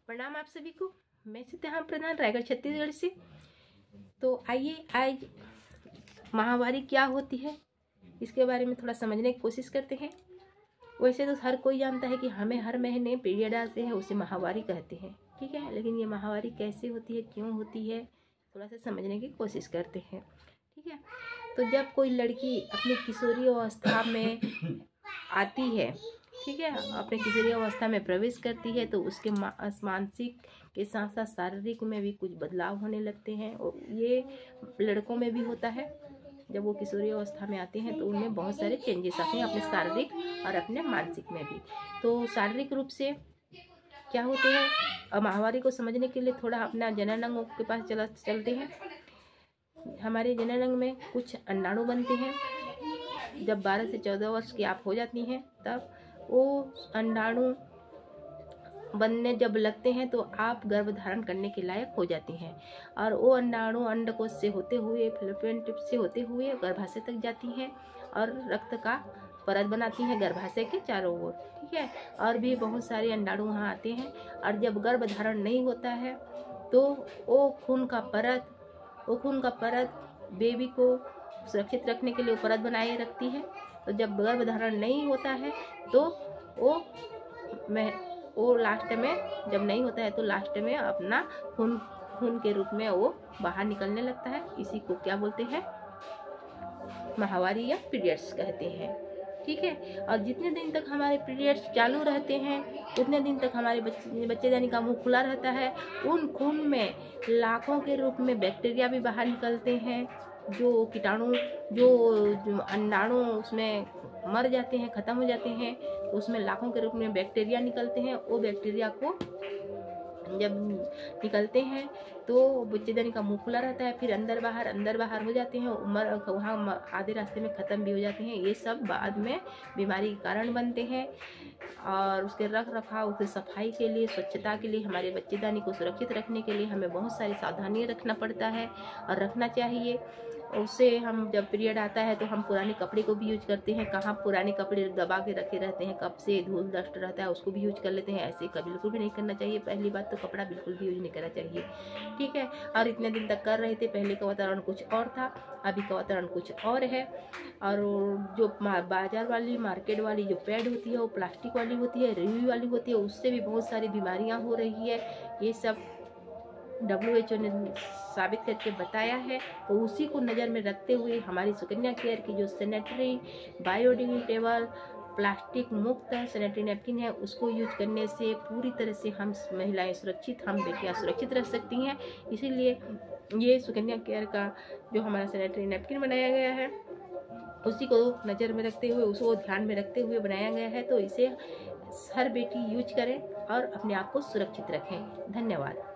प्रणाम आप सभी को। मैं सत्यम प्रधान, रायगढ़ छत्तीसगढ़ से। तो आइए आज माहवारी क्या होती है इसके बारे में थोड़ा समझने की कोशिश करते हैं। वैसे तो हर कोई जानता है कि हमें हर महीने पीरियड आते हैं, उसे माहवारी कहते हैं, ठीक है। लेकिन ये माहवारी कैसे होती है, क्यों होती है, थोड़ा सा समझने की कोशिश करते हैं, ठीक है। तो जब कोई लड़की अपनी किशोरी अवस्था में आती है, ठीक है, अपने किशोरी अवस्था में प्रवेश करती है, तो उसके मानसिक के साथ साथ शारीरिक में भी कुछ बदलाव होने लगते हैं। और ये लड़कों में भी होता है। जब वो किशोरी अवस्था में आते हैं तो उनमें बहुत सारे चेंजेस आते हैं, अपने शारीरिक और अपने मानसिक में भी। तो शारीरिक रूप से क्या होते हैं, माहवारी को समझने के लिए थोड़ा अपना जनन अंगों के पास चलते हैं। हमारे जनन अंग में कुछ अंडाणु बनते हैं। जब 12 से 14 वर्ष की आप हो जाती हैं, तब वो अंडाणु बनने जब लगते हैं तो आप गर्भ धारण करने के लायक हो जाती हैं। और वो अंडाणु अंडकोश से होते हुए, फैलोपियन ट्यूब से होते हुए गर्भाशय तक जाती हैं और रक्त का परत बनाती हैं गर्भाशय के चारों ओर, ठीक है। और भी बहुत सारे अंडाणु वहाँ आते हैं। और जब गर्भ धारण नहीं होता है तो वो खून का परत बेबी को सुरक्षित रखने के लिए परत बनाए रखती है। तो जब गर्भ धारण नहीं होता है तो वो लास्ट में, जब नहीं होता है तो लास्ट में अपना खून के रूप में वो बाहर निकलने लगता है। इसी को क्या बोलते हैं, माहवारी या पीरियड्स कहते हैं, ठीक है। और जितने दिन तक हमारे पीरियड्स चालू रहते हैं उतने दिन तक हमारे बच्चेदानी का मुंह खुला रहता है। उन खून में लाखों के रूप में बैक्टीरिया भी बाहर निकलते हैं। जो कीटाणु, जो अंडाणु उसमें मर जाते हैं, ख़त्म हो जाते हैं, तो उसमें लाखों के रूप में बैक्टीरिया निकलते हैं। वो बैक्टीरिया को जब निकलते हैं तो बच्चेदानी का मुंह खुला रहता है, फिर अंदर बाहर हो जाते हैं, वहाँ आधे रास्ते में ख़त्म भी हो जाते हैं। ये सब बाद में बीमारी के कारण बनते हैं। और उसके रख रखाव, उसकी सफाई के लिए, स्वच्छता के लिए, हमारे बच्चेदानी को सुरक्षित रखने के लिए हमें बहुत सारी सावधानियाँ रखना पड़ता है और रखना चाहिए। उससे हम जब पीरियड आता है तो हम पुराने कपड़े को भी यूज करते हैं। कहाँ पुराने कपड़े दबा के रखे रहते हैं, कब से धूल डस्ट रहता है, उसको भी यूज कर लेते हैं। ऐसे कभी बिल्कुल भी नहीं करना चाहिए। पहली बात तो कपड़ा बिल्कुल भी यूज नहीं करना चाहिए, ठीक है। और इतने दिन तक कर रहे थे, पहले का वातावरण कुछ और था, अभी का वातावरण कुछ और है। और जो बाजार वाली, मार्केट वाली जो पैड होती है वो प्लास्टिक वाली होती है, रिव्यू वाली होती है, उससे भी बहुत सारी बीमारियाँ हो रही है। ये सब WHO ने साबित करके बताया है। तो उसी को नज़र में रखते हुए हमारी सुकन्या केयर की जो सैनिटरी बायोडिग्रेडेबल प्लास्टिक मुक्त सैनिटरी नैपकिन है, उसको यूज करने से पूरी तरह से हम महिलाएं सुरक्षित, हम बेटियां सुरक्षित रह सकती हैं। इसीलिए ये सुकन्या केयर का जो हमारा सैनिटरी नैपकिन बनाया गया है, उसी को नज़र में रखते हुए, उसको ध्यान में रखते हुए बनाया गया है। तो इसे हर बेटी यूज करें और अपने आप को सुरक्षित रखें। धन्यवाद।